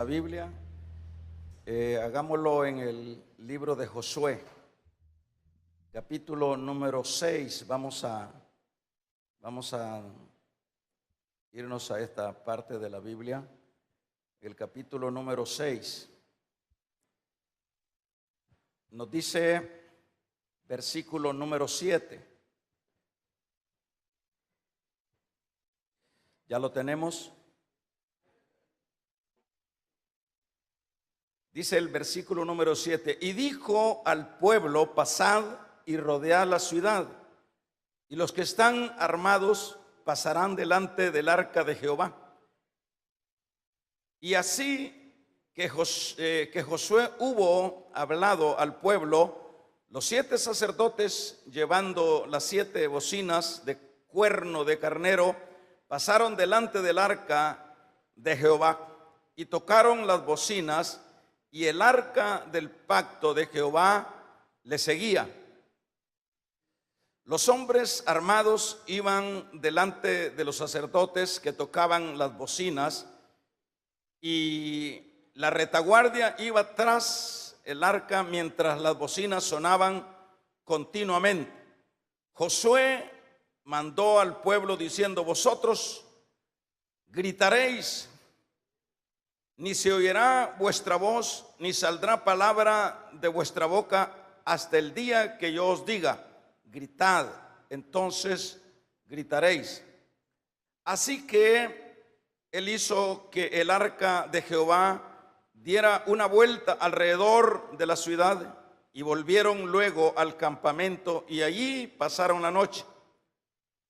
La Biblia, hagámoslo en el libro de Josué, capítulo número 6. Vamos a irnos a esta parte de la Biblia, el capítulo número 6. Nos dice versículo número 7. ¿Ya lo tenemos? Dice el versículo número 7, y dijo al pueblo, pasad y rodead la ciudad, y los que están armados pasarán delante del arca de Jehová. Y así que Josué hubo hablado al pueblo, los 7 sacerdotes, llevando las 7 bocinas de cuerno de carnero, pasaron delante del arca de Jehová y tocaron las bocinas, y el arca del pacto de Jehová le seguía. Los hombres armados iban delante de los sacerdotes que tocaban las bocinas, y la retaguardia iba tras el arca mientras las bocinas sonaban continuamente. Josué mandó al pueblo diciendo, vosotros gritaréis, ni se oirá vuestra voz, ni saldrá palabra de vuestra boca hasta el día que yo os diga, gritad, entonces gritaréis. Así que él hizo que el arca de Jehová diera una vuelta alrededor de la ciudad, y volvieron luego al campamento, y allí pasaron la noche.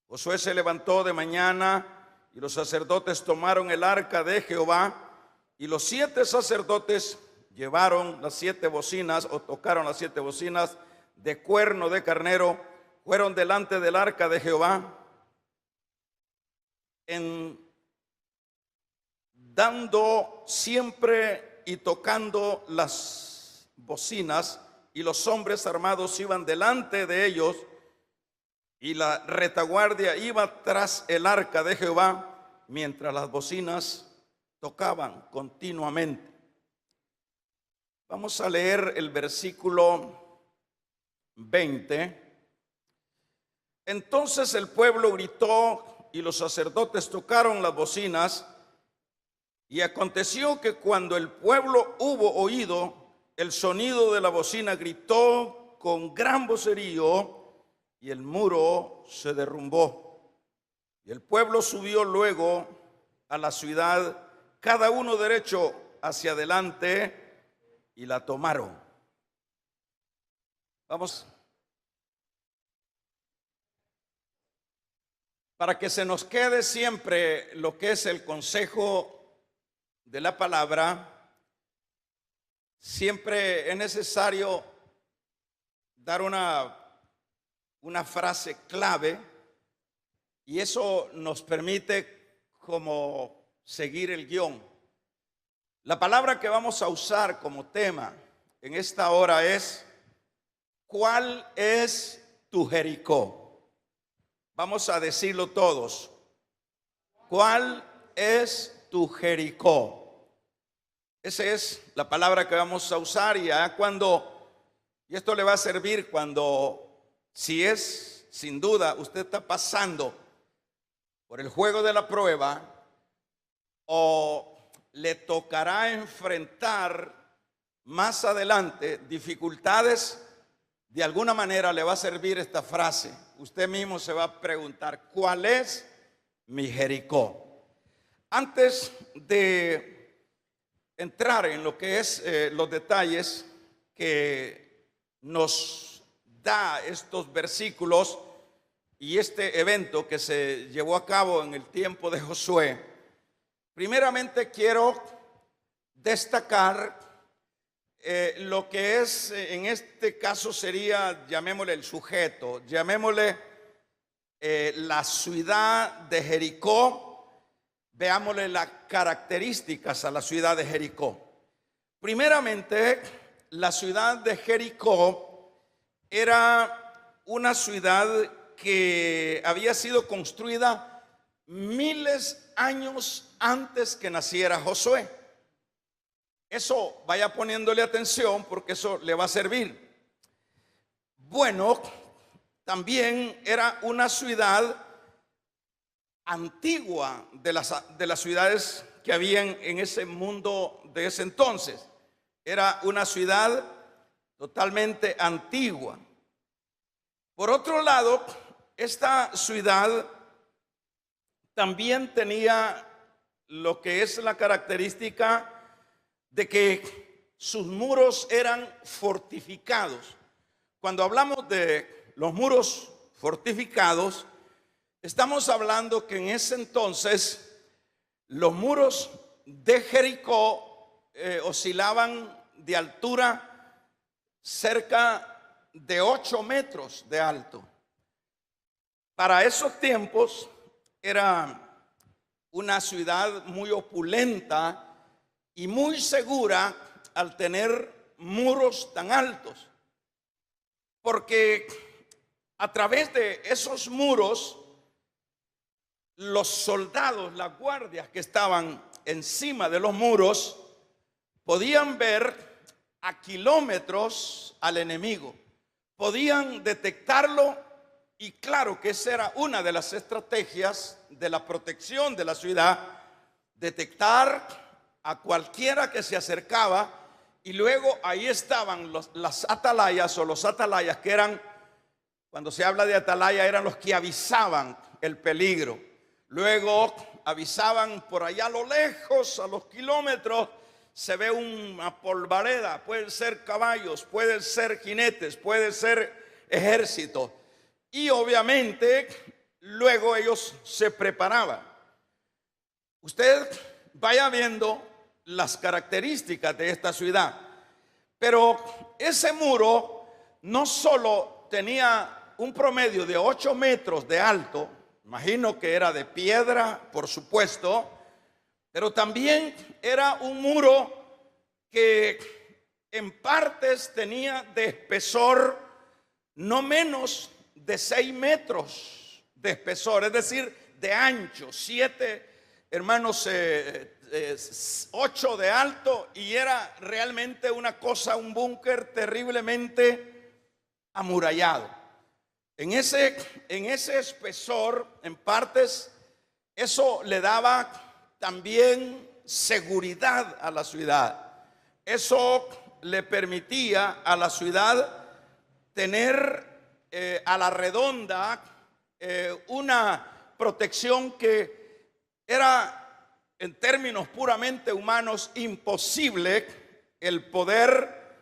Josué se levantó de mañana, y los sacerdotes tomaron el arca de Jehová, y los 7 sacerdotes llevaron las 7 bocinas, o tocaron las 7 bocinas de cuerno de carnero, fueron delante del arca de Jehová, dando siempre y tocando las bocinas, y los hombres armados iban delante de ellos, y la retaguardia iba tras el arca de Jehová, mientras las bocinas tocaban continuamente. Vamos a leer el versículo 20. Entonces el pueblo gritó y los sacerdotes tocaron las bocinas, y aconteció que cuando el pueblo hubo oído el sonido de la bocina, gritó con gran vocerío, y el muro se derrumbó. Y el pueblo subió luego a la ciudad, cada uno derecho hacia adelante, y la tomaron. Vamos. Para que se nos quede siempre lo que es el consejo de la palabra, siempre es necesario dar una frase clave, y eso nos permite como seguir el guión. La palabra que vamos a usar como tema en esta hora es, ¿cuál es tu Jericó? Vamos a decirlo todos. ¿Cuál es tu Jericó? Esa es la palabra que vamos a usar, y esto le va a servir cuando, si es sin duda, usted está pasando por el juego de la prueba, o le tocará enfrentar más adelante dificultades, de alguna manera le va a servir esta frase. Usted mismo se va a preguntar, ¿cuál es mi Jericó? Antes de entrar en lo que es los detalles que nos da estos versículos y este evento que se llevó a cabo en el tiempo de Josué, primeramente quiero destacar lo que es, en este caso sería, llamémosle el sujeto, llamémosle la ciudad de Jericó. Veámosle las características a la ciudad de Jericó. Primeramente, la ciudad de Jericó era una ciudad que había sido construida miles de años antes que naciera Josué. Eso vaya poniéndole atención porque eso le va a servir. Bueno, también era una ciudad antigua de las ciudades que habían en ese mundo de ese entonces. Era una ciudad totalmente antigua. Por otro lado, esta ciudad también tenía lo que es la característica de que sus muros eran fortificados. Cuando hablamos de los muros fortificados, estamos hablando que en ese entonces los muros de Jericó oscilaban de altura cerca de 8 metros de alto. Para esos tiempos era una ciudad muy opulenta y muy segura al tener muros tan altos, porque a través de esos muros los soldados, las guardias que estaban encima de los muros podían ver a kilómetros al enemigo, podían detectarlo, y claro que esa era una de las estrategias de la protección de la ciudad: detectar a cualquiera que se acercaba. Y luego ahí estaban las atalayas o los atalayas, que eran, cuando se habla de atalaya, eran los que avisaban el peligro. Luego avisaban por allá a lo lejos, a los kilómetros, se ve una polvareda, pueden ser caballos, pueden ser jinetes, puede ser ejército. Y obviamente luego ellos se preparaban. Usted vaya viendo las características de esta ciudad. Pero ese muro no solo tenía un promedio de 8 metros de alto, imagino que era de piedra, por supuesto, pero también era un muro que en partes tenía de espesor no menos de 6 metros de espesor, es decir, de ancho, 7, hermanos, 8 de alto, y era realmente una cosa, un búnker terriblemente amurallado. En ese espesor, en partes, eso le daba también seguridad a la ciudad. Eso le permitía a la ciudad tener a la redonda una protección que era, en términos puramente humanos, imposible el poder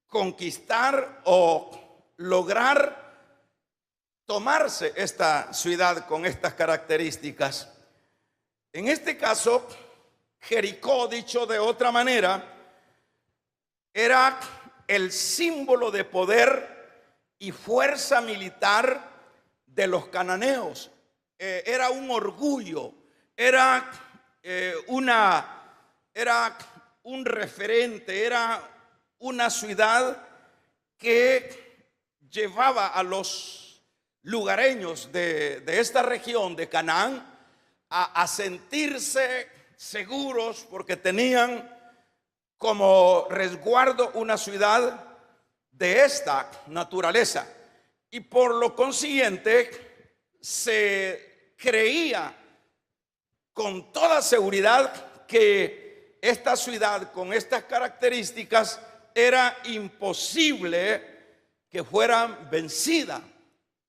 conquistar o lograr tomarse esta ciudad con estas características. En este caso, Jericó, dicho de otra manera, era el símbolo de poder y fuerza militar de los cananeos. Era un orgullo, era un referente, era una ciudad que llevaba a los lugareños de esta región de Canaán a sentirse seguros, porque tenían como resguardo una ciudad de esta naturaleza, y por lo consiguiente se creía con toda seguridad que esta ciudad con estas características era imposible que fuera vencida.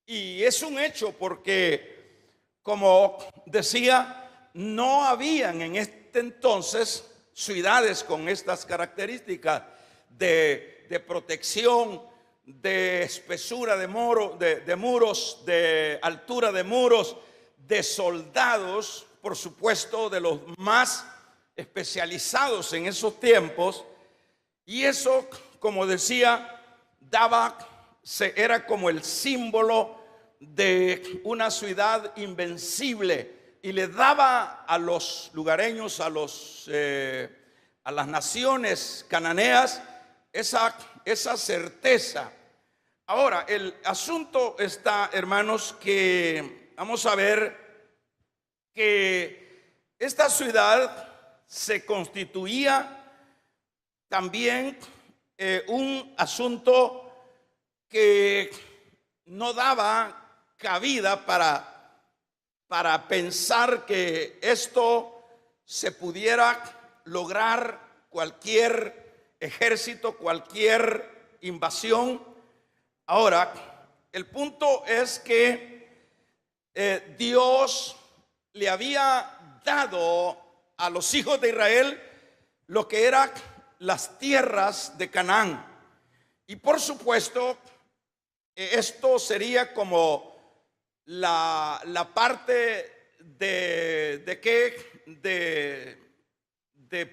Y es un hecho porque, como decía, no habían en este entonces ciudades con estas características de protección, de espesura de muros, de altura de muros, de soldados, por supuesto, de los más especializados en esos tiempos. Y eso, como decía, era como el símbolo de una ciudad invencible, y le daba a los lugareños, a las naciones cananeas, esa certeza. Ahora, el asunto está, hermanos, que vamos a ver que esta ciudad se constituía también un asunto que no daba cabida para pensar que esto se pudiera lograr cualquier ejército, cualquier invasión. Ahora, el punto es que Dios le había dado a los hijos de Israel lo que eran las tierras de Canaán. Y por supuesto, esto sería como la parte de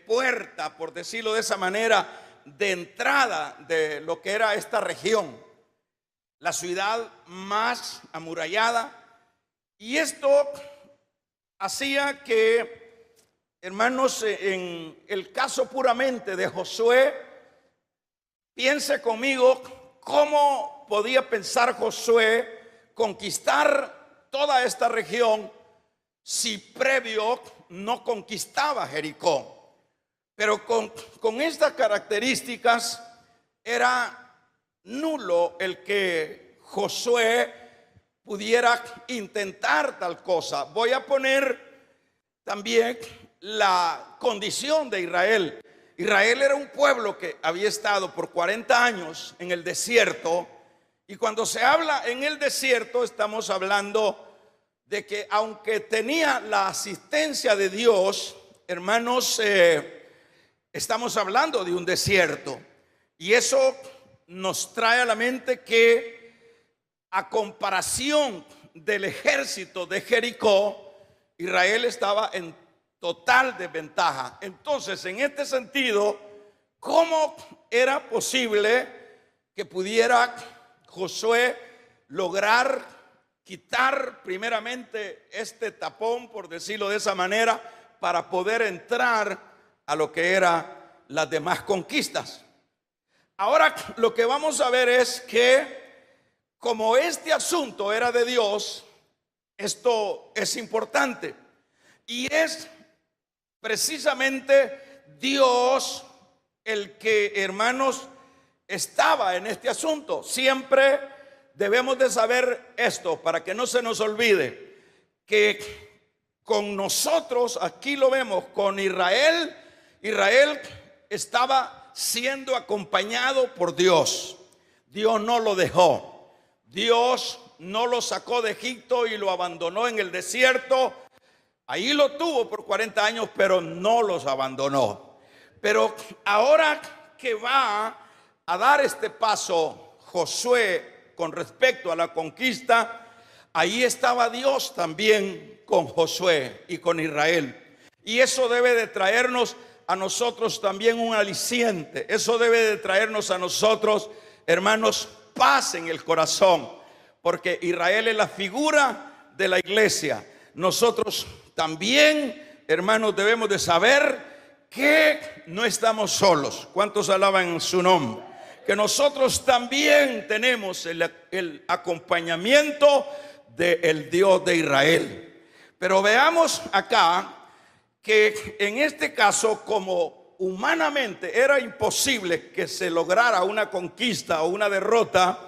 puerta, por decirlo de esa manera, de entrada de lo que era esta región, la ciudad más amurallada. Y esto hacía que, hermanos, en el caso puramente de Josué, piense conmigo cómo podía pensar Josué conquistar toda esta región si previo no conquistaba Jericó. Pero con estas características era nulo el que Josué pudiera intentar tal cosa. Voy a poner también la condición de Israel. Israel era un pueblo que había estado por 40 años en el desierto, y cuando se habla en el desierto estamos hablando de que aunque tenía la asistencia de Dios, hermanos, estamos hablando de un desierto, y eso nos trae a la mente que a comparación del ejército de Jericó, Israel estaba en total desventaja. Entonces, en este sentido, ¿cómo era posible que pudiera Josué lograr quitar primeramente este tapón, por decirlo de esa manera, para poder entrar a lo que eran las demás conquistas? Ahora lo que vamos a ver es que como este asunto era de Dios, esto es importante, y es precisamente Dios el que, hermanos, estaba en este asunto. Siempre debemos de saber esto para que no se nos olvide que con nosotros, aquí lo vemos, con Israel estaba siendo acompañado por Dios. Dios no lo dejó. Dios no lo sacó de Egipto y lo abandonó en el desierto. Ahí lo tuvo por 40 años, pero no los abandonó. Pero ahora que va a dar este paso Josué con respecto a la conquista, ahí estaba Dios también con Josué y con Israel. Y eso debe de traernos a nosotros también un aliciente. Eso debe de traernos a nosotros, hermanos, paz en el corazón, porque Israel es la figura de la iglesia. Nosotros también, hermanos, debemos de saber que no estamos solos. ¿Cuántos alaban su nombre? Que nosotros también tenemos el acompañamiento del Dios de Israel. Pero veamos acá que en este caso, como humanamente era imposible que se lograra una conquista o una derrota,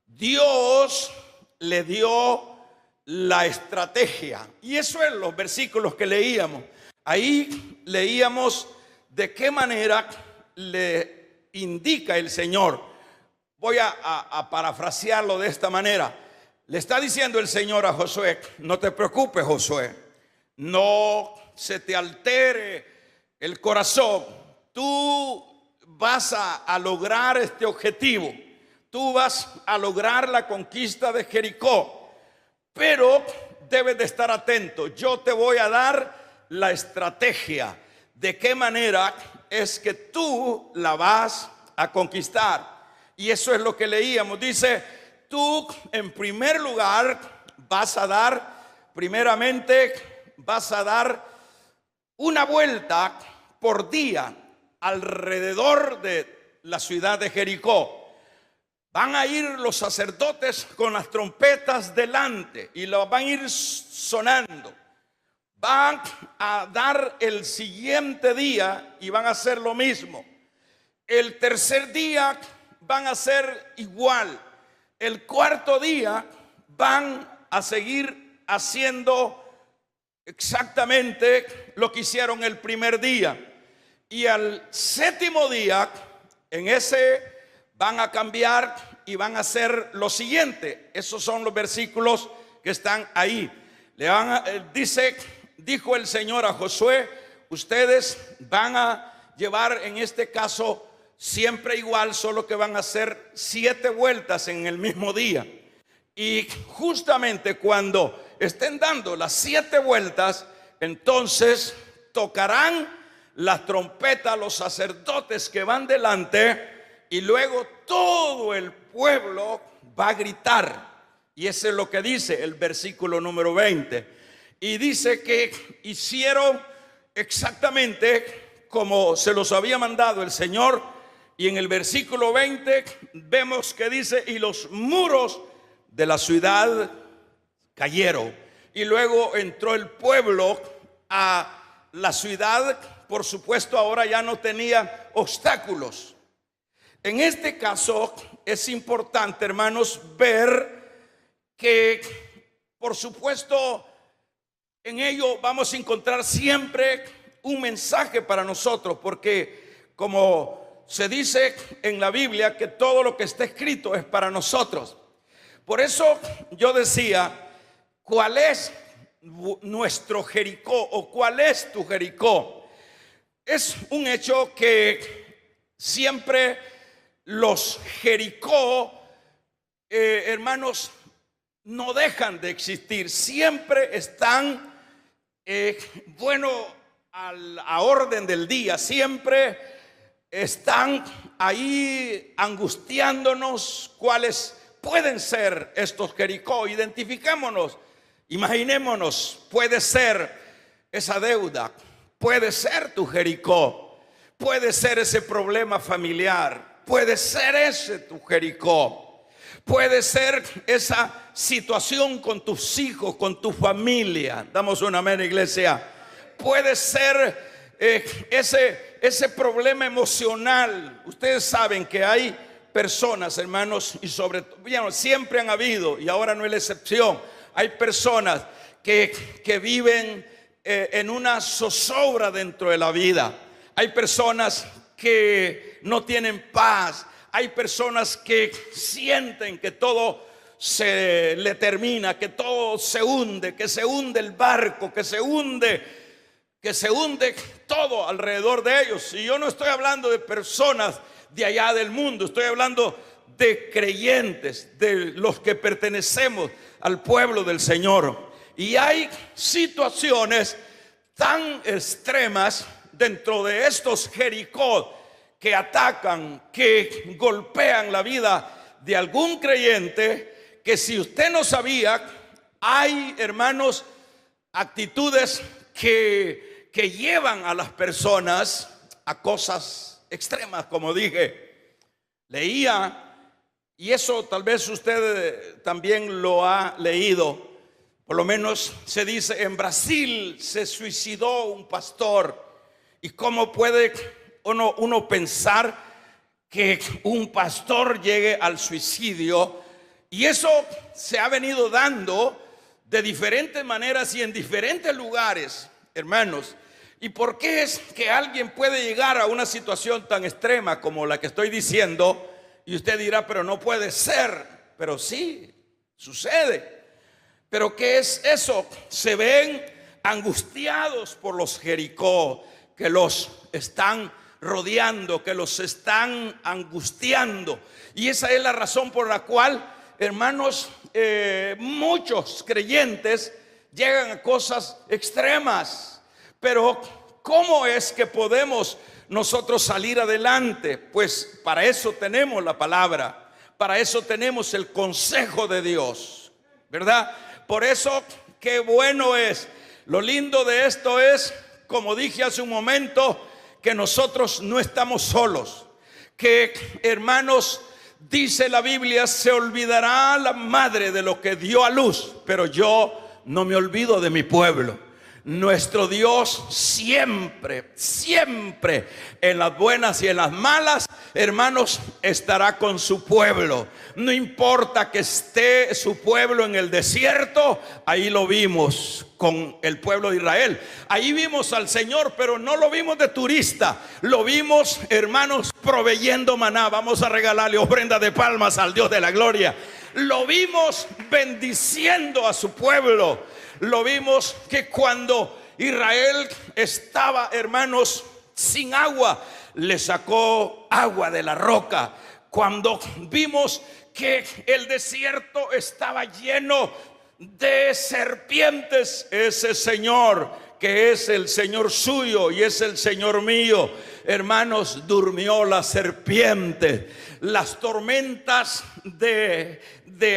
Dios le dio la estrategia. Y eso es los versículos que leíamos. Ahí leíamos de qué manera le indica el Señor. Voy a parafrasearlo de esta manera. Le está diciendo el Señor a Josué: no te preocupes, Josué, no se te altere el corazón. Tú vas a lograr este objetivo. Tú vas a lograr la conquista de Jericó. Pero debes de estar atento. Yo te voy a dar la estrategia. De qué manera es que tú la vas a conquistar. Y eso es lo que leíamos. Dice: tú en primer lugar vas a dar una vuelta por día alrededor de la ciudad de Jericó. Van a ir los sacerdotes con las trompetas delante y las van a ir sonando. van a dar el siguiente día y van a hacer lo mismo. El tercer día van a hacer igual. El cuarto día van a seguir haciendo exactamente lo que hicieron el primer día. Y al séptimo día, en ese van a cambiar y van a hacer lo siguiente. Esos son los versículos que están ahí. Dijo el Señor a Josué: ustedes van a llevar en este caso siempre igual, solo que van a hacer 7 vueltas en el mismo día. Y justamente cuando estén dando las 7 vueltas, entonces tocarán las trompetas los sacerdotes que van delante, y luego todo el pueblo va a gritar. Y eso es lo que dice el versículo número 20. Y dice que hicieron exactamente como se los había mandado el Señor. Y en el versículo 20 vemos que dice: y los muros de la ciudad cayeron. Y luego entró el pueblo a la ciudad. Por supuesto, ahora ya no tenía obstáculos. En este caso es importante, hermanos, ver que, por supuesto, en ello vamos a encontrar siempre un mensaje para nosotros, porque como se dice en la Biblia, que todo lo que está escrito es para nosotros. Por eso yo decía, ¿cuál es nuestro Jericó o cuál es tu Jericó? Es un hecho que siempre los Jericó, hermanos, no dejan de existir. Siempre están, a orden del día. Siempre están ahí angustiándonos. ¿Cuáles pueden ser estos Jericó? Identificémonos, imaginémonos. Puede ser esa deuda, puede ser tu Jericó, puede ser ese problema familiar, puede ser ese tu Jericó, puede ser esa situación con tus hijos, con tu familia. Damos un amén, iglesia. Puede ser ese problema emocional. Ustedes saben que hay personas, hermanos, y sobre todo siempre han habido, y ahora no es la excepción. Hay personas que viven en una zozobra dentro de la vida. Hay personas que no tienen paz. Hay personas que sienten que todo se le termina, que todo se hunde, que se hunde el barco, que se hunde todo alrededor de ellos. Y yo no estoy hablando de personas de allá del mundo, estoy hablando de creyentes, de los que pertenecemos al pueblo del Señor. Y hay situaciones tan extremas dentro de estos Jericó que atacan, que golpean la vida de algún creyente, que si usted no sabía, hay, hermanos, actitudes que llevan a las personas a cosas extremas, como dije. Leía, y eso tal vez usted también lo ha leído, por lo menos se dice, en Brasil se suicidó un pastor. ¿Y cómo puede uno pensar que un pastor llegue al suicidio? Y eso se ha venido dando de diferentes maneras y en diferentes lugares, hermanos. ¿Y por qué es que alguien puede llegar a una situación tan extrema como la que estoy diciendo? Y usted dirá, pero no puede ser. Pero sí, sucede. ¿Pero qué es eso? Se ven angustiados por los Jericó que los están rodeando, que los están angustiando. Y esa es la razón por la cual, hermanos, muchos creyentes llegan a cosas extremas. Pero ¿cómo es que podemos nosotros salir adelante? Pues para eso tenemos la palabra, para eso tenemos el consejo de Dios, ¿verdad? Por eso, qué bueno es. Lo lindo de esto es, como dije hace un momento, que nosotros no estamos solos. Que, hermanos, dice la Biblia, se olvidará la madre de lo que dio a luz, pero yo no me olvido de mi pueblo. Nuestro Dios siempre, siempre, en las buenas y en las malas, hermanos, estará con su pueblo. No importa que esté su pueblo en el desierto, ahí lo vimos con el pueblo de Israel. Ahí vimos al Señor, pero no lo vimos de turista. Lo vimos, hermanos, proveyendo maná. Vamos a regalarle ofrenda de palmas al Dios de la gloria. Lo vimos bendiciendo a su pueblo. Lo vimos que cuando Israel estaba, hermanos, sin agua, le sacó agua de la roca. Cuando vimos que el desierto estaba lleno de serpientes, ese Señor, que es el Señor suyo y es el Señor mío, hermanos, durmió la serpiente. Las tormentas de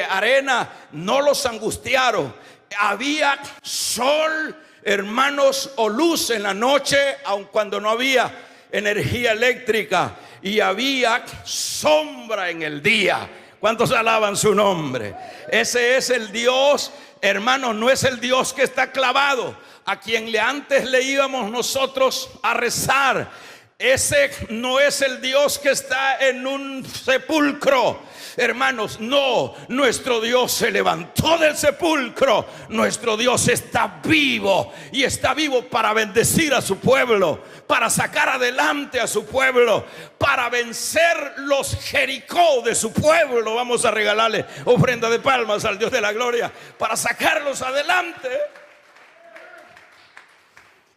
arena no los angustiaron. Había sol, hermanos, o luz en la noche, aun cuando no había energía eléctrica, y había sombra en el día. ¿Cuántos alaban su nombre? Ese es el Dios, hermanos, no es el Dios que está clavado, a quien antes le íbamos nosotros a rezar. Ese no es el Dios que está en un sepulcro, hermanos. No, nuestro Dios se levantó del sepulcro. Nuestro Dios está vivo, y está vivo para bendecir a su pueblo, para sacar adelante a su pueblo, para vencer los Jericó de su pueblo. Vamos a regalarle ofrenda de palmas al Dios de la gloria, para sacarlos adelante.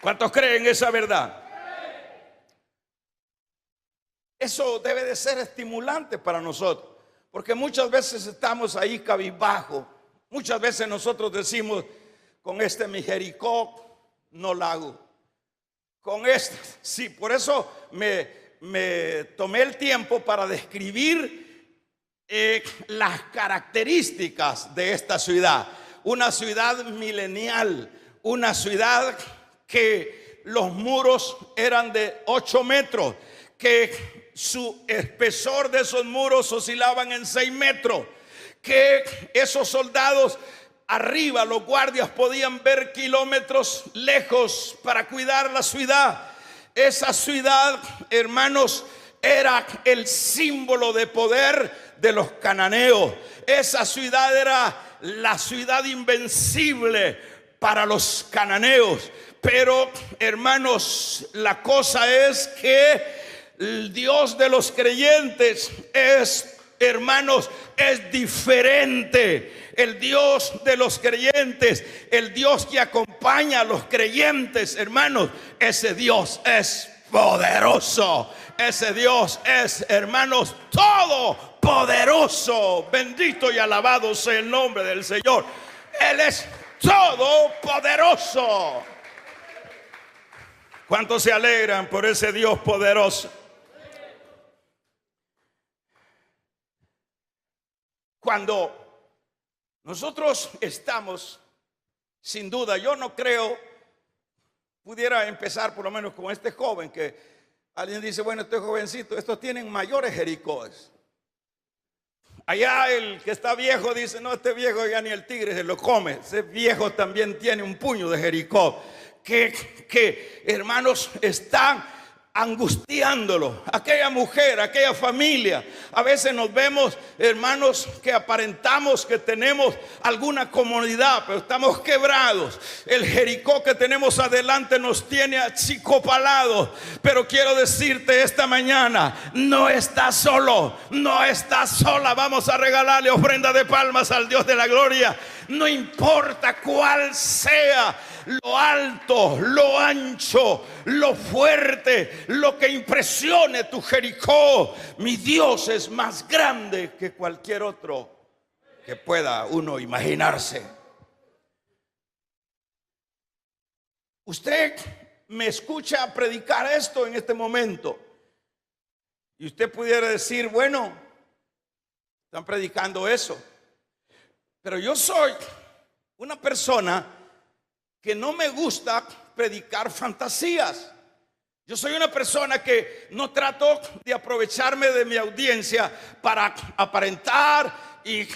¿Cuántos creen esa verdad? Eso debe de ser estimulante para nosotros, porque muchas veces estamos ahí cabizbajo. Muchas veces nosotros decimos: con este mi Jericó no la hago. Con este, sí, por eso me tomé el tiempo para describir las características de esta ciudad. Una ciudad milenial, una ciudad que los muros eran de 8 metros, que su espesor de esos muros oscilaban en 6 metros, que esos soldados arriba, los guardias, podían ver kilómetros lejos para cuidar la ciudad. Esa ciudad, hermanos, era el símbolo de poder de los cananeos. Esa ciudad era la ciudad invencible para los cananeos. Pero, hermanos, la cosa es que el Dios de los creyentes es, hermanos, es diferente. El Dios de los creyentes, el Dios que acompaña a los creyentes, hermanos, ese Dios es poderoso. Ese Dios es, hermanos, todopoderoso. Bendito y alabado sea el nombre del Señor. Él es todopoderoso. ¿Cuántos se alegran por ese Dios poderoso? Cuando nosotros estamos, sin duda, yo no creo, pudiera empezar por lo menos con este joven, que alguien dice: bueno, este jovencito, estos tienen mayores Jericóes. Allá el que está viejo dice: no, este viejo ya ni el tigre se lo come. Ese viejo también tiene un puño de Jericó, que hermanos, están angustiándolo. Aquella mujer, aquella familia. A veces nos vemos, hermanos, que aparentamos que tenemos alguna comodidad, pero estamos quebrados. El Jericó que tenemos adelante nos tiene achicopalados. Pero quiero decirte esta mañana: no estás solo, no estás sola. Vamos a regalarle ofrenda de palmas al Dios de la gloria. No importa cuál sea lo alto, lo ancho, lo fuerte, lo que impresione tu Jericó, mi Dios es más grande que cualquier otro que pueda uno imaginarse. Usted me escucha predicar esto en este momento, y usted pudiera decir: bueno, están predicando eso. Pero yo soy una persona que no me gusta predicar fantasías. Yo soy una persona que no trato de aprovecharme de mi audiencia para aparentar y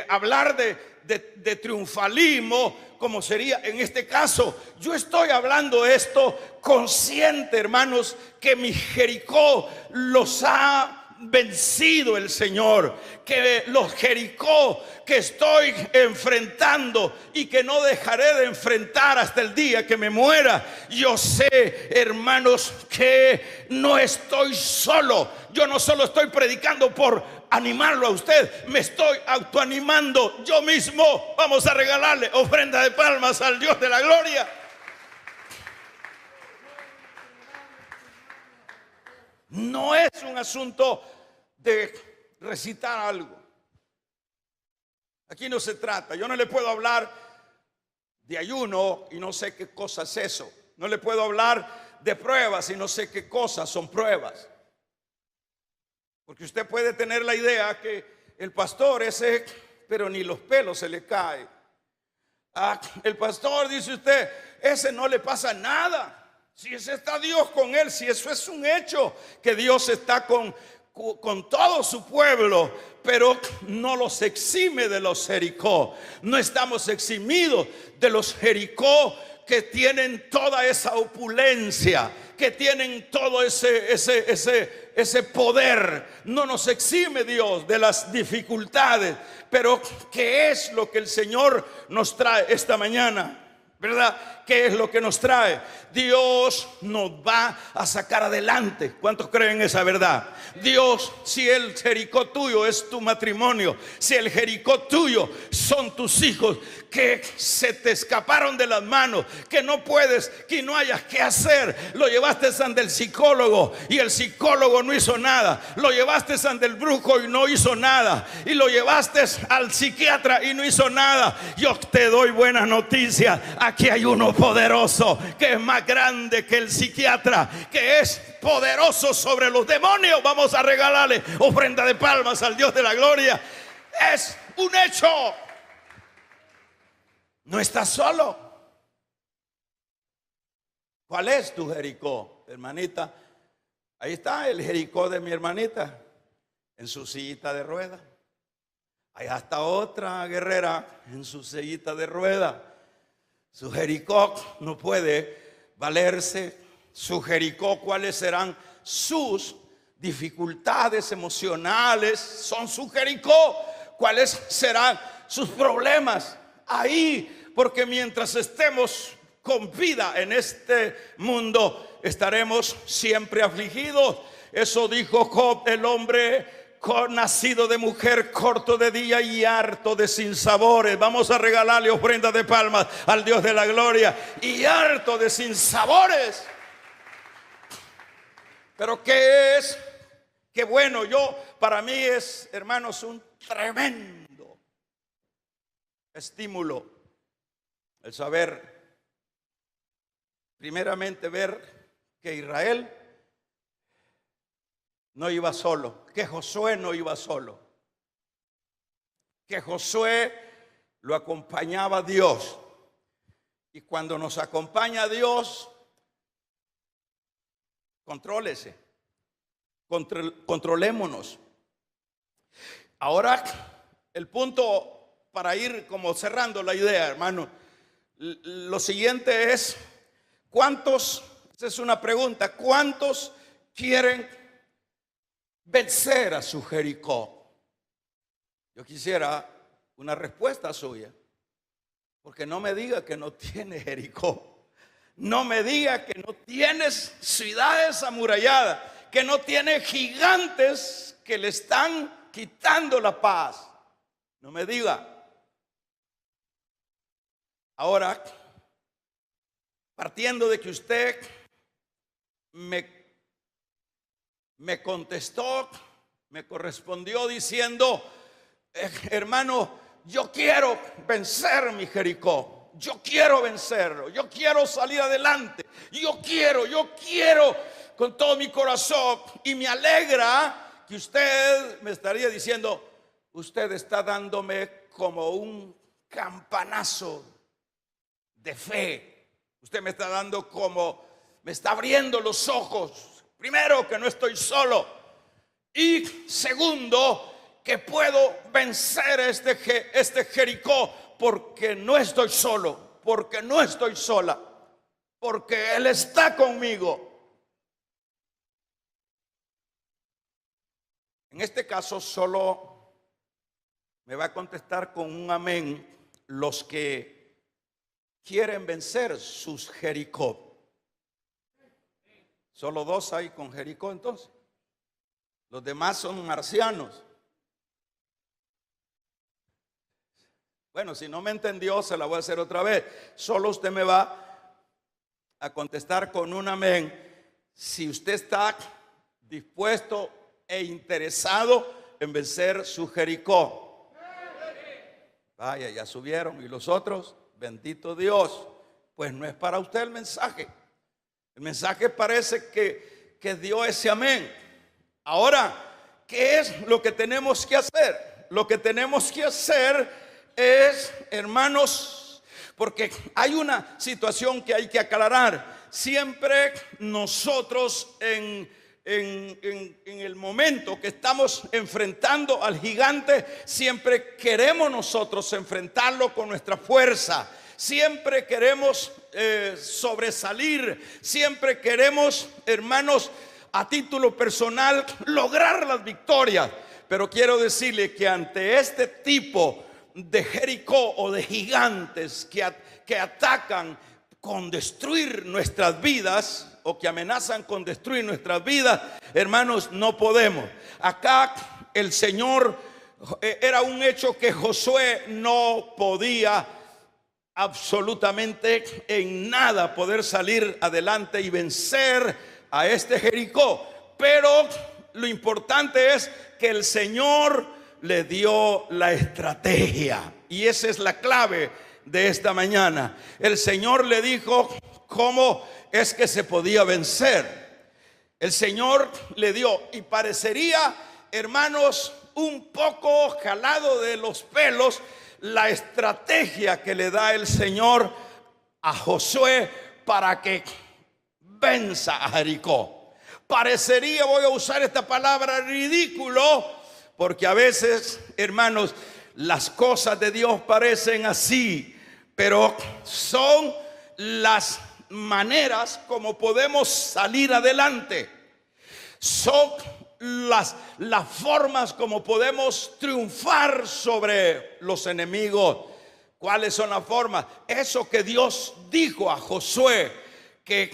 hablar de triunfalismo, como sería en este caso. Yo estoy hablando esto consciente, hermanos, que mi Jericó los ha vencido el Señor, que los Jericó que estoy enfrentando y que no dejaré de enfrentar hasta el día que me muera. Yo sé, hermanos, que no estoy solo. Yo no solo estoy predicando por animarlo a usted, me estoy autoanimando yo mismo. Vamos a regalarle ofrenda de palmas al Dios de la gloria. No es un asunto de recitar algo. Aquí no se trata. Yo no le puedo hablar de ayuno y no sé qué cosa es eso. No le puedo hablar de pruebas y no sé qué cosas son pruebas. Porque usted puede tener la idea que el pastor ese, pero ni los pelos se le cae. El pastor, dice usted, ese no le pasa nada. Si ese está Dios con él, si eso es un hecho, que Dios está con todo su pueblo, pero no los exime de los Jericó. No estamos eximidos de los Jericó que tienen toda esa opulencia, que tienen todo ese poder. No nos exime Dios de las dificultades, pero ¿qué es lo que el Señor nos trae esta mañana? ¿Verdad? ¿Qué es lo que nos trae? Dios nos va a sacar adelante. ¿Cuántos creen esa verdad? Dios, si el Jericó tuyo es tu matrimonio, si el Jericó tuyo son tus hijos que se te escaparon de las manos, que no puedes, que no hayas qué hacer, lo llevaste ante el psicólogo y el psicólogo no hizo nada, lo llevaste ante el brujo y no hizo nada, y lo llevaste al psiquiatra y no hizo nada. Yo te doy buenas noticias. Aquí hay uno poderoso que es más grande que el psiquiatra, que es poderoso sobre los demonios. Vamos a regalarle ofrenda de palmas al Dios de la gloria. Es un hecho. No estás solo. ¿Cuál es tu Jericó, hermanita? Ahí está el Jericó de mi hermanita, en su sillita de rueda. Allá está otra guerrera en su sillita de rueda. Su Jericó no puede valerse. Su Jericó, ¿cuáles serán sus dificultades emocionales? Son su Jericó. ¿Cuáles serán sus problemas? Ahí, porque mientras estemos con vida en este mundo, estaremos siempre afligidos. Eso dijo Job, el hombre nacido de mujer, corto de día y harto de sinsabores. Vamos a regalarle ofrenda de palmas al Dios de la gloria. Y harto de sinsabores. Pero ¿qué es? Qué bueno, para mí es, hermanos, un tremendo estímulo el saber, primeramente, ver que Israel no iba solo, que Josué no iba solo, que Josué lo acompañaba Dios. Y cuando nos acompaña Dios, controlémonos. Ahora, el punto para ir como cerrando la idea, hermano, lo siguiente es: ¿cuántos? Esa es una pregunta. ¿Cuántos quieren vencer a su Jericó? Yo quisiera una respuesta suya, porque no me diga que no tiene Jericó, no me diga que no tienes ciudades amuralladas, que no tiene gigantes que le están quitando la paz. No me diga. Ahora, partiendo de que usted me contestó, me correspondió diciendo: hermano, yo quiero vencer mi Jericó, yo quiero vencerlo, yo quiero salir adelante, yo quiero con todo mi corazón. Y me alegra que usted me estaría diciendo: usted está dándome como un campanazo de fe. Usted me está dando me está abriendo los ojos. Primero, que no estoy solo. Y segundo, que puedo vencer este Jericó, porque no estoy solo, porque no estoy sola, porque Él está conmigo. En este caso solo me va a contestar con un amén los que quieren vencer sus Jericó. Solo 2 hay con Jericó entonces. Los demás son marcianos. Bueno, si no me entendió, se la voy a hacer otra vez. Solo usted me va a contestar con un amén si usted está dispuesto e interesado en vencer su Jericó. Vaya, ya subieron. ¿Y los otros? Bendito Dios. Pues no es para usted el mensaje. El mensaje parece que dio ese amén. Ahora, ¿qué es lo que tenemos que hacer? Lo que tenemos que hacer es, hermanos, porque hay una situación que hay que aclarar. Siempre nosotros en el momento que estamos enfrentando al gigante, siempre queremos nosotros enfrentarlo con nuestra fuerza. Siempre queremos sobresalir. Siempre queremos, hermanos, a título personal, lograr las victorias. Pero quiero decirle que ante este tipo de Jericó o de gigantes que atacan con destruir nuestras vidas, o que amenazan con destruir nuestras vidas, hermanos, no podemos. Acá el Señor, era un hecho que Josué no podía absolutamente en nada poder salir adelante y vencer a este Jericó. Pero lo importante es que el Señor le dio la estrategia, y esa es la clave de esta mañana. El Señor le dijo cómo es que se podía vencer. El Señor le dio, y parecería, hermanos, un poco jalado de los pelos la estrategia que le da el Señor a Josué para que venza a Jericó. Parecería, voy a usar esta palabra, ridículo, porque a veces, hermanos, las cosas de Dios parecen así, pero son las maneras como podemos salir adelante. Son las formas como podemos triunfar sobre los enemigos. ¿Cuáles son las formas? Eso que Dios dijo a Josué, que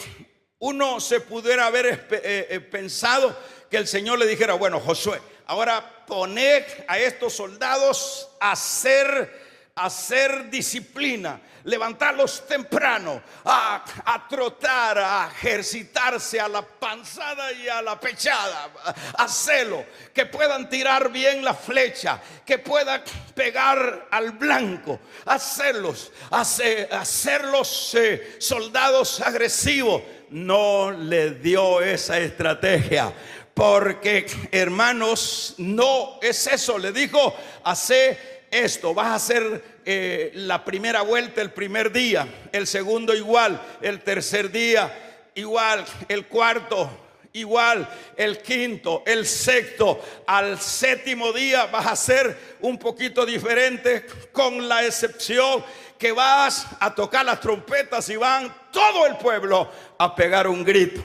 uno se pudiera haber pensado que el Señor le dijera: bueno, Josué, ahora poned a estos soldados a hacer disciplina, levantarlos temprano, a trotar, a ejercitarse a la panzada y a la pechada, hacerlo, que puedan tirar bien la flecha, que puedan pegar al blanco, hacerlos soldados agresivos. No le dio esa estrategia, porque, hermanos, no es eso. Le dijo: hace esto, vas a hacer la primera vuelta el primer día, el segundo igual, el tercer día igual, el cuarto igual, el quinto, el sexto. Al séptimo día vas a hacer un poquito diferente, con la excepción que vas a tocar las trompetas y van todo el pueblo a pegar un grito.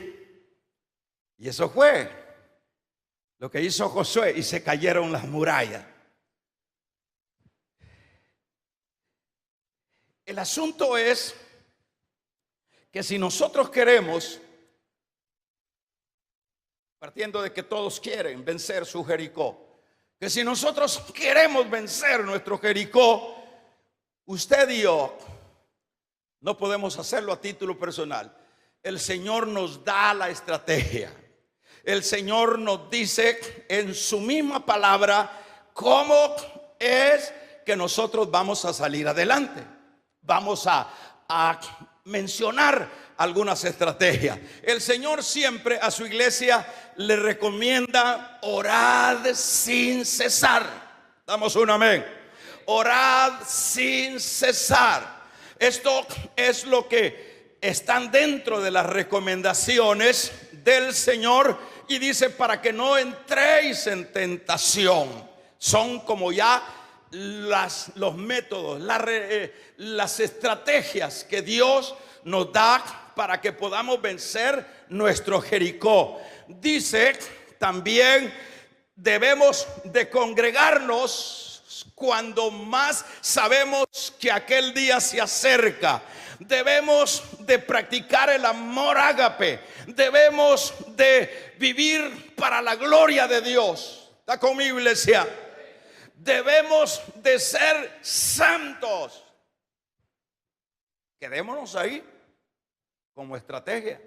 Y eso fue lo que hizo Josué, y se cayeron las murallas. El asunto es que si nosotros queremos, partiendo de que todos quieren vencer su Jericó, que si nosotros queremos vencer nuestro Jericó, usted y yo no podemos hacerlo a título personal. El Señor nos da la estrategia. El Señor nos dice en su misma palabra cómo es que nosotros vamos a salir adelante. Vamos a mencionar algunas estrategias. El Señor siempre a su iglesia le recomienda: orad sin cesar. Damos un amén. Orad sin cesar. Esto es lo que están dentro de las recomendaciones del Señor, y dice: para que no entréis en tentación. Son como ya los métodos, las estrategias que Dios nos da para que podamos vencer nuestro Jericó. Dice también, debemos de congregarnos cuando más sabemos que aquel día se acerca. Debemos de practicar el amor ágape. Debemos de vivir para la gloria de Dios. ¿Está conmigo, iglesia? Debemos de ser santos. Quedémonos ahí como estrategia.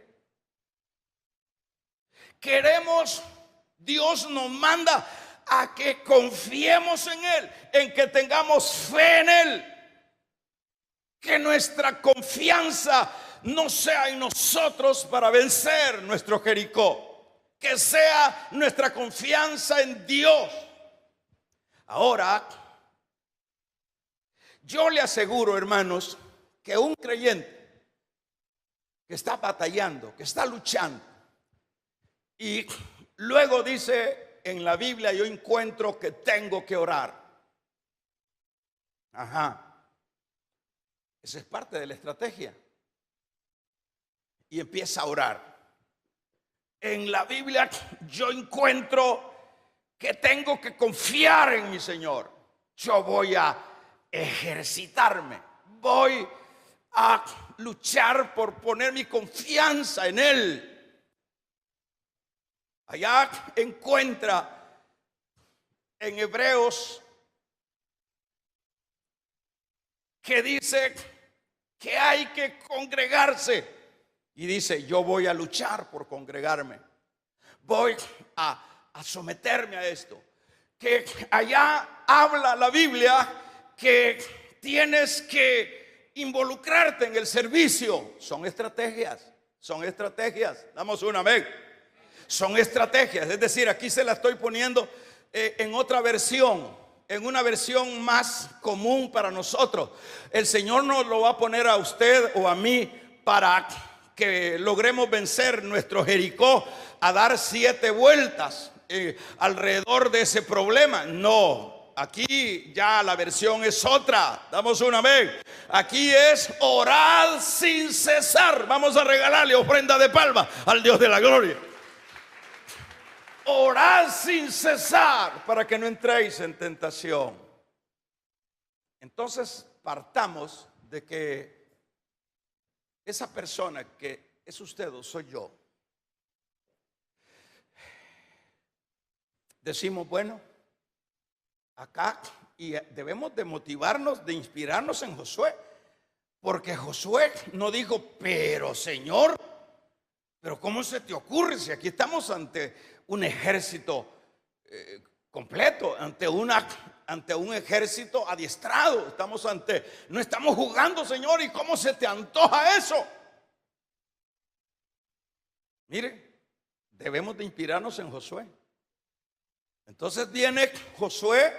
Dios nos manda a que confiemos en Él, en que tengamos fe en Él. Que nuestra confianza no sea en nosotros para vencer nuestro Jericó. Que sea nuestra confianza en Dios. Ahora, yo le aseguro, hermanos, que un creyente que está batallando, que está luchando, y luego dice en la Biblia, yo encuentro que tengo que orar. Esa es parte de la estrategia. Y empieza a orar. En la Biblia yo encuentro que tengo que confiar en mi Señor. Yo voy a ejercitarme. Voy a luchar por poner mi confianza en Él. Allá encuentra en Hebreos que dice que hay que congregarse. Y dice, yo voy a luchar por congregarme. Voy a someterme a esto. Que allá habla la Biblia que tienes que involucrarte en el servicio. Son estrategias. Damos un amén. Son estrategias. Es decir, aquí se la estoy poniendo en otra versión, en una versión más común para nosotros. El Señor nos lo va a poner a usted o a mí para que logremos vencer nuestro Jericó, a dar 7 vueltas alrededor de ese problema. No, aquí ya la versión es otra. Damos un amén. Aquí es orar sin cesar. Vamos a regalarle ofrenda de palma al Dios de la gloria. Orad sin cesar para que no entréis en tentación. Entonces partamos de que esa persona que es usted o soy yo, decimos, bueno, acá, y debemos de motivarnos, de inspirarnos en Josué, porque Josué no dijo, pero Señor, pero ¿cómo se te ocurre si aquí estamos ante un ejército completo, ante un ejército adiestrado? No estamos jugando, Señor, ¿y cómo se te antoja eso? Mire, debemos de inspirarnos en Josué. Entonces viene Josué,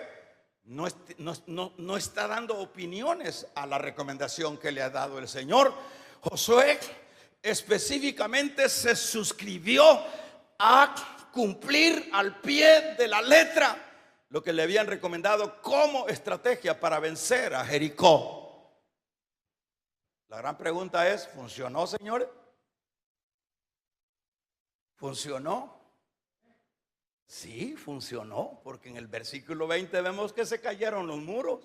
no está dando opiniones a la recomendación que le ha dado el Señor. Josué específicamente se suscribió a cumplir al pie de la letra lo que le habían recomendado como estrategia para vencer a Jericó. La gran pregunta es, ¿funcionó, señores? ¿Funcionó? Sí, funcionó, porque en el versículo 20 vemos que se cayeron los muros.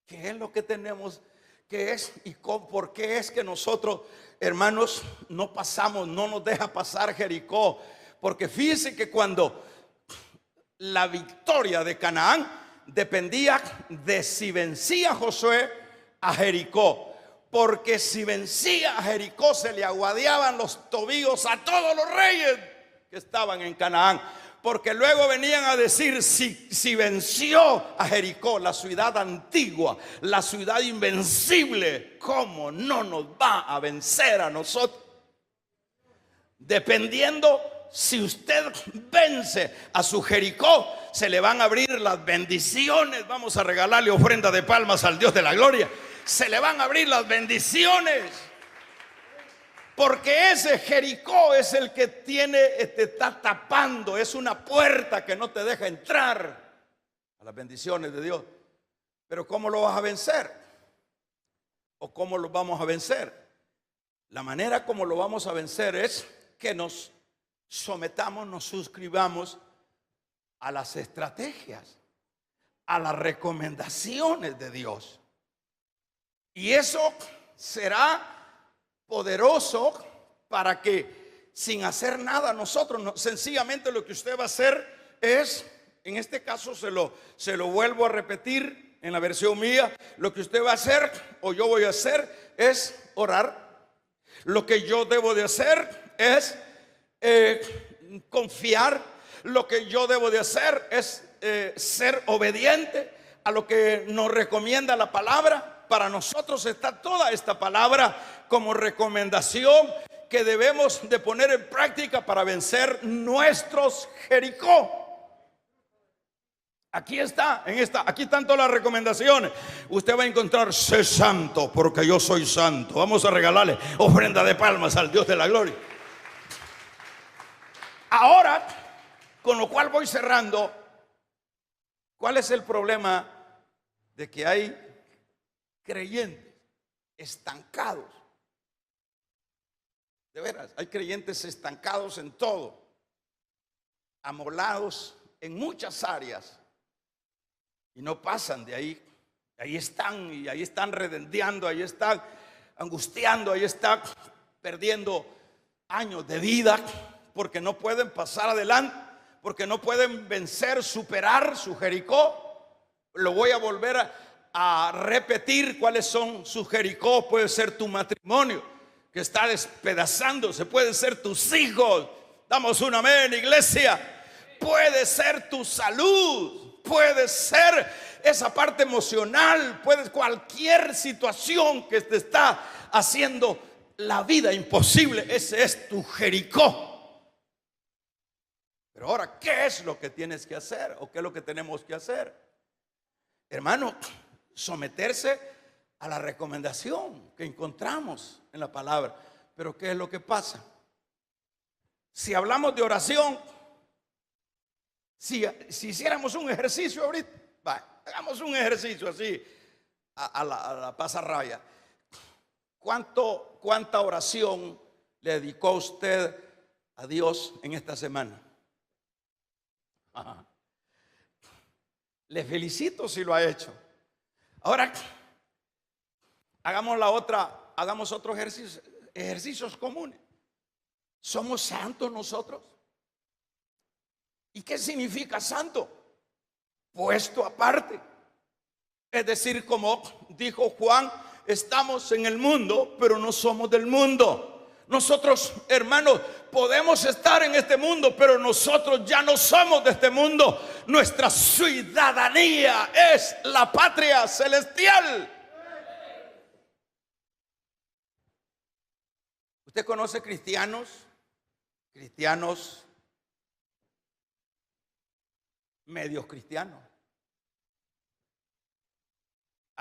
¿Qué es lo que tenemos? ¿Qué es y por qué es que nosotros, hermanos, no nos deja pasar Jericó? Porque fíjense que cuando la victoria de Canaán dependía de si vencía Josué a Jericó. Porque si vencía a Jericó, se le aguadeaban los tobillos a todos los reyes que estaban en Canaán. Porque luego venían a decir, si venció a Jericó, la ciudad antigua, la ciudad invencible, ¿cómo no nos va a vencer a nosotros? Dependiendo, si usted vence a su Jericó, se le van a abrir las bendiciones. Vamos a regalarle ofrenda de palmas al Dios de la gloria. Se le van a abrir las bendiciones. Porque ese Jericó es el que te está tapando. Es una puerta que no te deja entrar a las bendiciones de Dios. Pero ¿cómo lo vas a vencer? ¿O cómo lo vamos a vencer? La manera como lo vamos a vencer es que nos sometamos, nos suscribamos a las estrategias, a las recomendaciones de Dios. Y eso será poderoso para que sin hacer nada nosotros, sencillamente lo que usted va a hacer es, en este caso se lo vuelvo a repetir en la versión mía, lo que usted va a hacer o yo voy a hacer es orar. Lo que yo debo de hacer es confiar. Lo que yo debo de hacer es ser obediente a lo que nos recomienda la palabra. Para nosotros está toda esta palabra como recomendación que debemos de poner en práctica para vencer nuestros Jericó. Aquí está, aquí están todas las recomendaciones. Usted va a encontrar: sé santo porque yo soy santo. Vamos a regalarle ofrenda de palmas al Dios de la gloria. Ahora, con lo cual voy cerrando, ¿cuál es el problema de que hay creyentes estancados? De veras, hay creyentes estancados en todo, amolados en muchas áreas y no pasan de ahí. Ahí están, y ahí están redendeando, ahí están angustiando, ahí están perdiendo años de vida porque no pueden pasar adelante, porque no pueden vencer, superar su Jericó. Lo voy a volver a repetir cuáles son sus Jericó. Puede ser tu matrimonio que está despedazándose, puede ser tus hijos. Damos un amén, iglesia. Puede ser tu salud, puede ser esa parte emocional, puede cualquier situación que te está haciendo la vida imposible. Ese es tu Jericó. Pero ahora, ¿qué es lo que tienes que hacer? ¿O qué es lo que tenemos que hacer? Hermano, someterse a la recomendación que encontramos en la palabra. Pero ¿qué es lo que pasa? Si hablamos de oración, si hiciéramos un ejercicio ahorita, hagamos un ejercicio así a la pasarraya. ¿Cuánta oración le dedicó usted a Dios en esta semana? Ajá. Le felicito si lo ha hecho. Ahora hagamos otros ejercicios comunes. ¿Somos santos nosotros? ¿Y qué significa santo? Puesto aparte. Es decir, como dijo Juan, estamos en el mundo, pero no somos del mundo. Nosotros, hermanos, podemos estar en este mundo, pero nosotros ya no somos de este mundo. Nuestra ciudadanía es la patria celestial. ¿Usted conoce cristianos medios cristianos?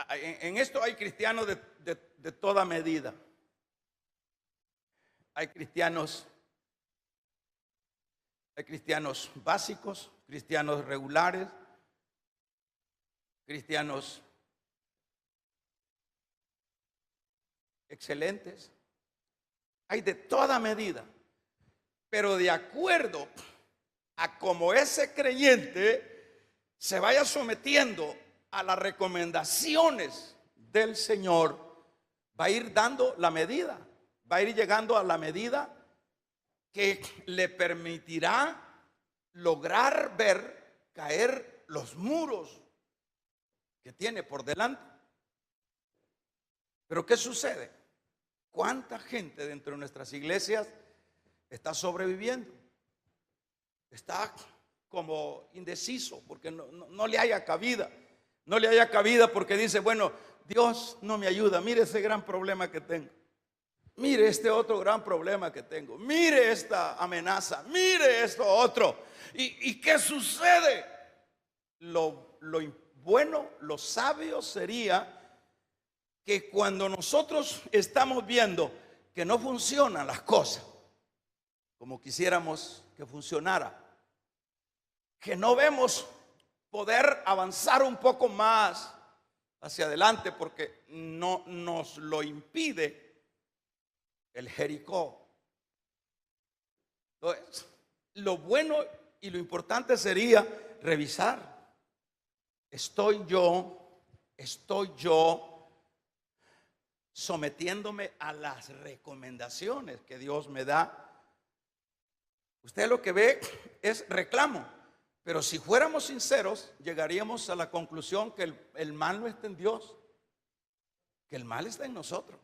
En esto hay cristianos de toda medida. Hay cristianos básicos, cristianos regulares, cristianos excelentes. Hay de toda medida, pero de acuerdo a cómo ese creyente se vaya sometiendo a las recomendaciones del Señor, va a ir dando la medida, va a ir llegando a la medida que le permitirá lograr ver caer los muros que tiene por delante. Pero ¿qué sucede? ¿Cuánta gente dentro de nuestras iglesias está sobreviviendo? Está como indeciso porque no le haya cabida. No le haya cabida porque dice: bueno, Dios no me ayuda. Mire ese gran problema que tengo. Mire este otro gran problema que tengo. Mire esta amenaza. Mire esto otro. ¿Y qué sucede? Lo bueno, lo sabio sería que cuando nosotros estamos viendo que no funcionan las cosas como quisiéramos que funcionara, que no vemos poder avanzar un poco más hacia adelante, porque no nos lo impide el Jericó. Entonces, lo bueno y lo importante sería revisar. Estoy yo sometiéndome a las recomendaciones que Dios me da. Usted lo que ve es reclamo, pero si fuéramos sinceros, llegaríamos a la conclusión que el mal no está en Dios, que el mal está en nosotros.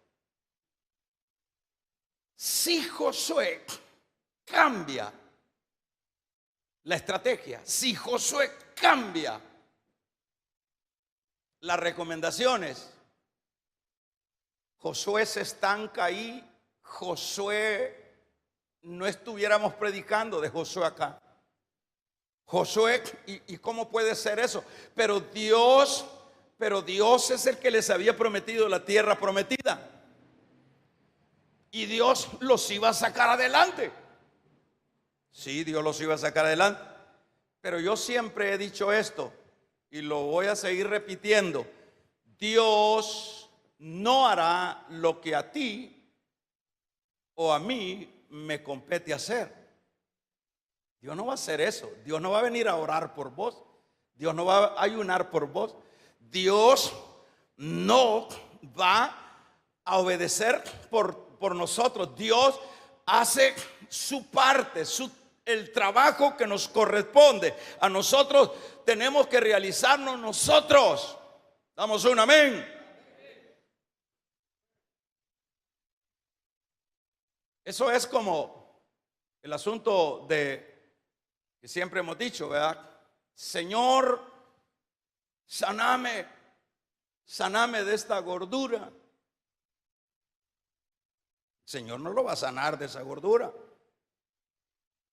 Si Josué cambia la estrategia, si Josué cambia las recomendaciones, Josué se estanca ahí. Josué, no estuviéramos predicando de Josué acá. Josué, ¿y cómo puede ser eso? Pero Dios es el que les había prometido la tierra prometida. Y Dios los iba a sacar adelante. Sí, Dios los iba a sacar adelante. Pero yo siempre he dicho esto y lo voy a seguir repitiendo. Dios no hará lo que a ti o a mí me compete hacer. Dios no va a hacer eso. Dios no va a venir a orar por vos. Dios no va a ayunar por vos. Dios no va a obedecer por nosotros. Dios hace su parte, el trabajo que nos corresponde. A nosotros tenemos que realizarnos nosotros. Damos un amén. Eso es como el asunto que siempre hemos dicho, ¿verdad? Señor, saname de esta gordura. El Señor no lo va a sanar de esa gordura.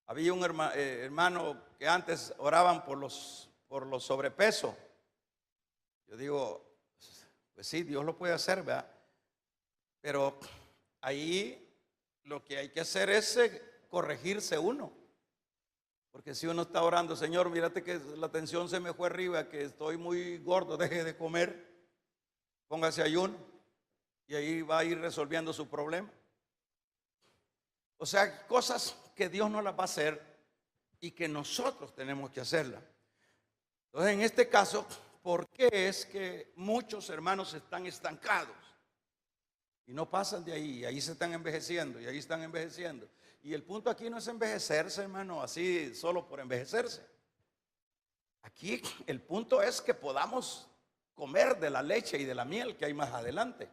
Había un hermano que antes oraban por los sobrepesos. Yo digo, pues sí, Dios lo puede hacer, ¿verdad? Pero ahí lo que hay que hacer es corregirse uno. Porque si uno está orando, Señor, mírate que la tensión se me fue arriba, que estoy muy gordo, deje de comer, póngase ayuno, y ahí va a ir resolviendo su problema. O sea, cosas que Dios no las va a hacer y que nosotros tenemos que hacerlas. Entonces, en este caso, ¿por qué es que muchos hermanos están estancados y no pasan de ahí? Y ahí se están envejeciendo, y ahí están envejeciendo. Y el punto aquí no es envejecerse, hermano, así solo por envejecerse. Aquí el punto es que podamos comer de la leche y de la miel que hay más adelante.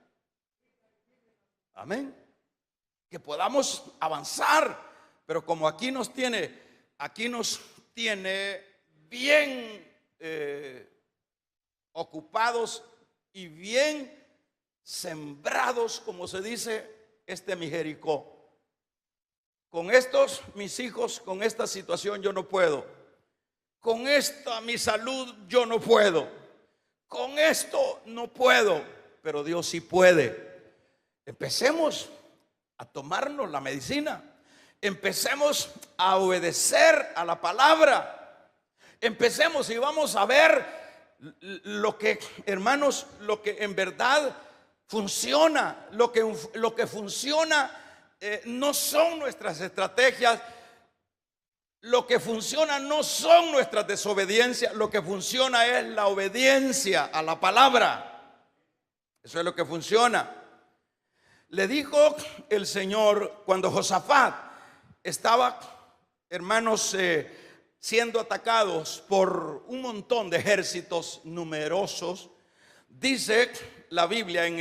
Amén. Que podamos avanzar, pero como aquí nos tiene bien ocupados y bien sembrados, como se dice, mi Jericó. Con estos mis hijos, con esta situación yo no puedo. Con esta mi salud yo no puedo. Con esto no puedo, pero Dios sí puede. Empecemos a tomarnos la medicina. Empecemos a obedecer a la palabra. Empecemos y vamos a ver lo que, hermanos, lo que en verdad funciona. Lo que funciona no son nuestras estrategias. Lo que funciona no son nuestras desobediencias. Lo que funciona es la obediencia a la palabra. Eso es lo que funciona. Le dijo el Señor cuando Josafat estaba, hermanos, siendo atacados por un montón de ejércitos numerosos. Dice la Biblia en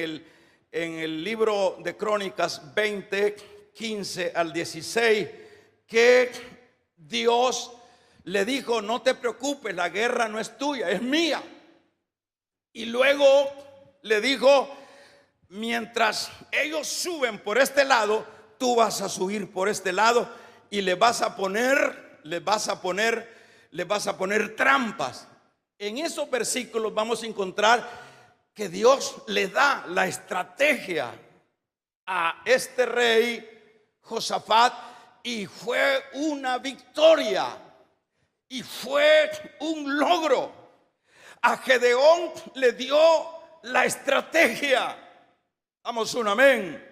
el libro de Crónicas 20, 15 al 16, que Dios le dijo: no te preocupes, la guerra no es tuya, es mía. Y luego le dijo: mientras ellos suben por este lado, tú vas a subir por este lado y les vas a poner trampas. En esos versículos vamos a encontrar que Dios le da la estrategia a este rey Josafat, y fue una victoria y fue un logro. A Gedeón le dio la estrategia. Damos un amén.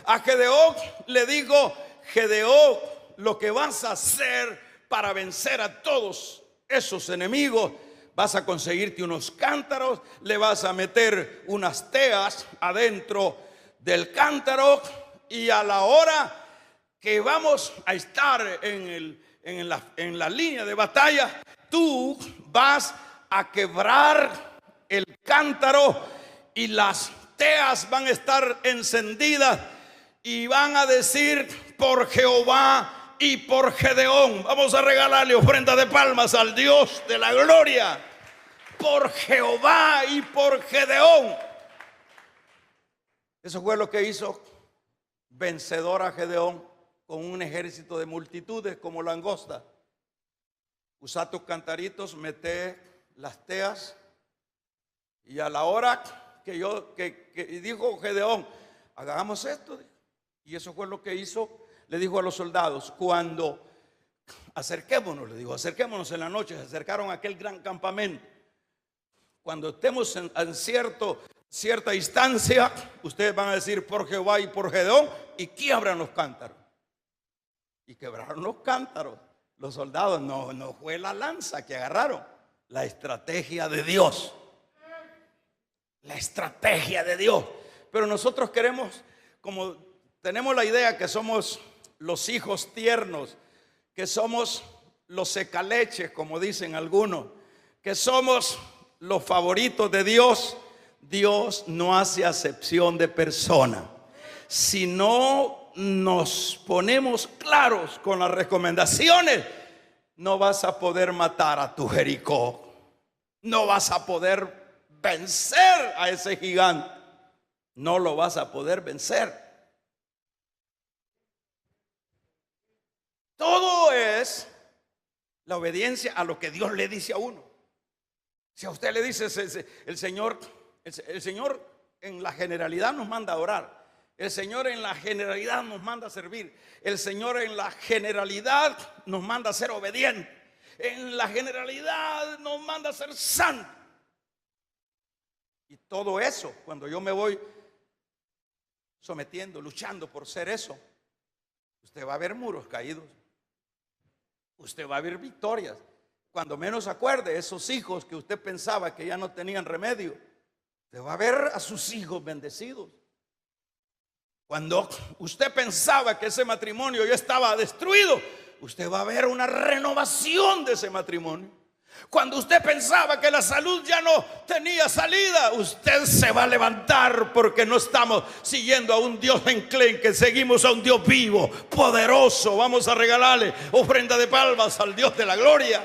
A Gedeón le dijo: Gedeón, lo que vas a hacer para vencer a todos esos enemigos, vas a conseguirte unos cántaros, le vas a meter unas teas adentro del cántaro, y a la hora que vamos a estar en la línea de batalla, tú vas a quebrar el cántaro y las teas van a estar encendidas y van a decir: por Jehová y por Gedeón. Vamos a regalarle ofrenda de palmas al Dios de la gloria. Por Jehová y por Gedeón. Eso fue lo que hizo vencedor a Gedeón con un ejército de multitudes como langosta. Usa tus cantaritos, mete las teas, y a la hora que dijo Gedeón: hagamos esto, y eso fue lo que hizo. Le dijo a los soldados: cuando acerquémonos, le dijo, acerquémonos en la noche. Se acercaron a aquel gran campamento. Cuando estemos en cierta distancia, ustedes van a decir: por Jehová y por Gedeón, y quiebran los cántaros. Y quebraron los cántaros. Los soldados, no fue la lanza que agarraron, la estrategia de Dios. La estrategia de Dios. Pero nosotros queremos, como tenemos la idea que somos los hijos tiernos, que somos los secaleches, como dicen algunos, que somos los favoritos de Dios. Dios no hace acepción de persona. Si no nos ponemos claros con las recomendaciones, no vas a poder matar a tu Jericó. No vas a poder vencer a ese gigante. No lo vas a poder vencer. Todo es la obediencia a lo que Dios le dice a uno. Si a usted le dice el Señor en la generalidad nos manda a orar. El Señor en la generalidad nos manda a servir. El Señor en la generalidad nos manda a ser obedientes. En la generalidad nos manda a ser santos. Y todo eso, cuando yo me voy sometiendo, luchando por ser eso, usted va a ver muros caídos. Usted va a ver victorias. Cuando menos acuerde, esos hijos que usted pensaba que ya no tenían remedio, usted va a ver a sus hijos bendecidos. Cuando usted pensaba que ese matrimonio ya estaba destruido, usted va a ver una renovación de ese matrimonio. Cuando usted pensaba que la salud ya no tenía salida, usted se va a levantar, porque no estamos siguiendo a un Dios enclenque, seguimos a un Dios vivo, poderoso. Vamos a regalarle ofrenda de palmas al Dios de la gloria.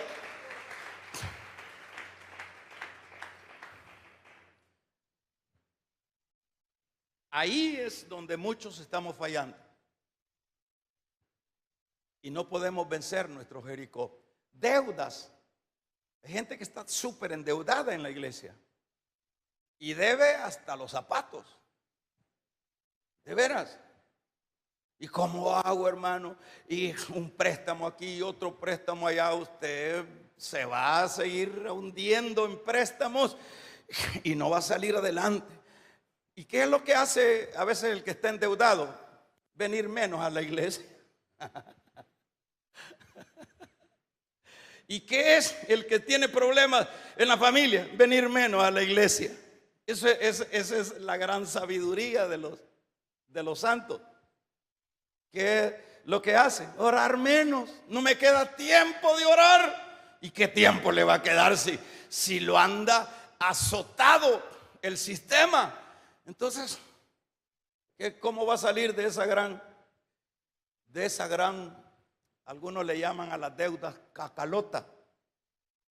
Ahí es donde muchos estamos fallando y no podemos vencer nuestro Jericó. Deudas. Hay gente que está súper endeudada en la iglesia y debe hasta los zapatos. De veras. ¿Y cómo hago, hermano? Y un préstamo aquí y otro préstamo allá. Usted se va a seguir hundiendo en préstamos y no va a salir adelante. ¿Y qué es lo que hace a veces el que está endeudado? Venir menos a la iglesia. ¿Y qué es el que tiene problemas en la familia? Venir menos a la iglesia. Esa es la gran sabiduría de los santos. ¿Qué es lo que hace? Orar menos. No me queda tiempo de orar. ¿Y qué tiempo le va a quedar si lo anda azotado el sistema? Entonces, ¿cómo va a salir de esa gran, algunos le llaman a las deudas cacalota?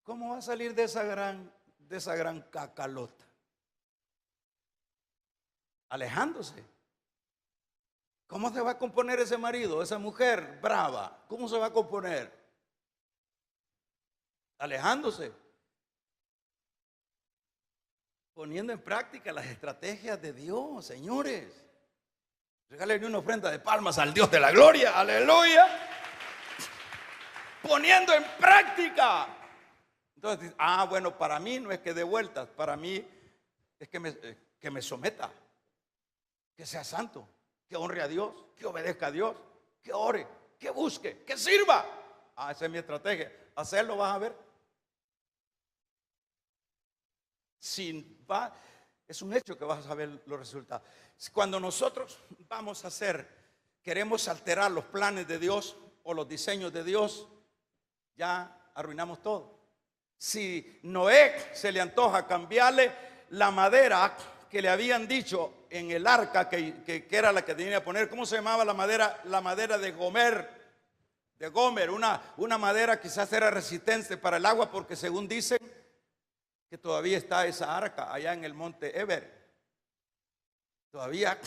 ¿Cómo va a salir de esa gran cacalota? Alejándose. ¿Cómo se va a componer ese marido, esa mujer brava? ¿Cómo se va a componer? Alejándose. Poniendo en práctica las estrategias de Dios, señores. Regálenle una ofrenda de palmas al Dios de la gloria. Aleluya. Poniendo en práctica. Entonces, bueno, para mí no es que dé vueltas, para mí es que me someta, que sea santo, que honre a Dios, que obedezca a Dios, que ore, que busque, que sirva. Esa es mi estrategia. Hacerlo vas a ver. Es un hecho que vas a ver los resultados. Cuando nosotros vamos a queremos alterar los planes de Dios o los diseños de Dios, ya arruinamos todo. Si Noé se le antoja cambiarle la madera que le habían dicho en el arca que era la que tenía que poner, ¿cómo se llamaba la madera? La madera de Gomer. Una madera quizás era resistente para el agua, porque según dicen que todavía está esa arca allá en el monte Eber. Todavía,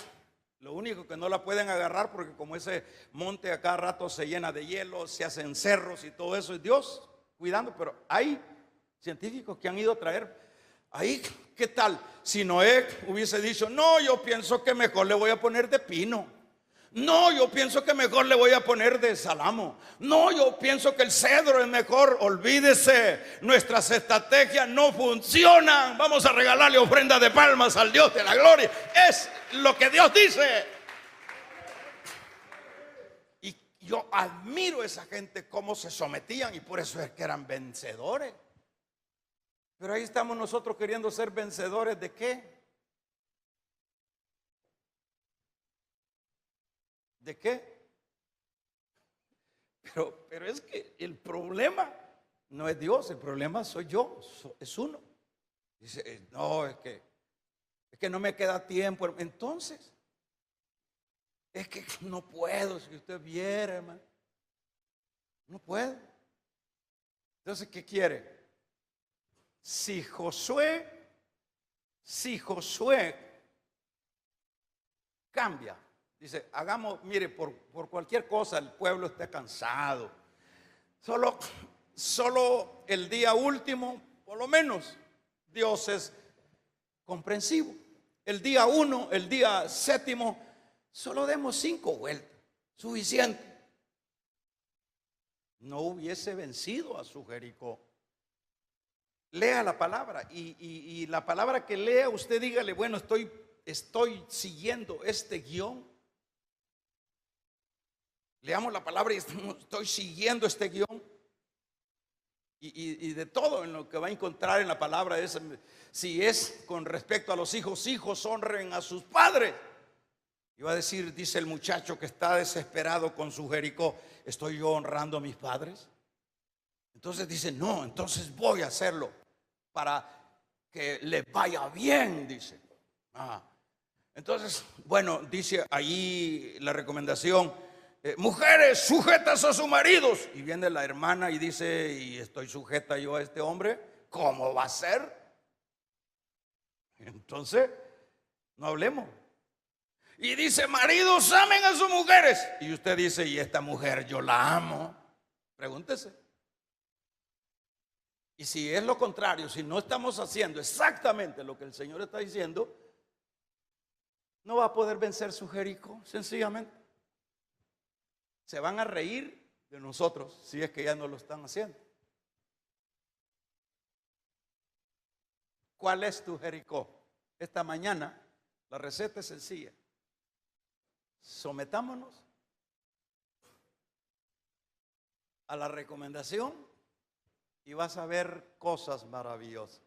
lo único que no la pueden agarrar, porque como ese monte a cada rato se llena de hielo, se hacen cerros y todo eso, es Dios cuidando. Pero hay científicos que han ido a traer ahí. ¿Qué tal si Noé hubiese dicho: no, yo pienso que mejor le voy a poner de pino? No, yo pienso que mejor le voy a poner de salamo. No, yo pienso que el cedro es mejor. Olvídese, nuestras estrategias no funcionan. Vamos a regalarle ofrenda de palmas al Dios de la gloria. Es lo que Dios dice. Y yo admiro a esa gente cómo se sometían, y por eso es que eran vencedores. Pero ahí estamos nosotros queriendo ser vencedores ¿de qué? ¿De qué? Pero es que el problema no es Dios, el problema soy yo, es uno. Dice: no, es que no me queda tiempo. Entonces, es que no puedo. Si usted viera, hermano, no puedo. Entonces, ¿qué quiere? Si Josué cambia, dice: mire, por cualquier cosa el pueblo está cansado. Solo el día último, por lo menos, Dios es comprensivo. El día 1, el día 7, solo demos 5 vueltas, suficiente. No hubiese vencido a su Jericó. Lea la palabra, y la palabra que lea, usted dígale: bueno, estoy siguiendo este guión. Leamos la palabra y estoy siguiendo este guión. Y de todo en lo que va a encontrar en la palabra si es con respecto a los hijos honren a sus padres. Y va a decir: dice el muchacho que está desesperado con su Jericó, ¿estoy yo honrando a mis padres? Entonces dice: no, entonces voy a hacerlo para que les vaya bien, dice. Entonces, bueno, dice ahí la recomendación: mujeres, sujetas a sus maridos. Y viene la hermana y dice: ¿y estoy sujeta yo a este hombre? ¿Cómo va a ser? Entonces, no hablemos. Y dice: maridos, amen a sus mujeres. Y usted dice: ¿y esta mujer yo la amo? Pregúntese. Y si es lo contrario, si no estamos haciendo exactamente lo que el Señor está diciendo, no va a poder vencer su Jericó, sencillamente. Se van a reír de nosotros si es que ya no lo están haciendo. ¿Cuál es tu Jericó? Esta mañana la receta es sencilla. Sometámonos a la recomendación y vas a ver cosas maravillosas.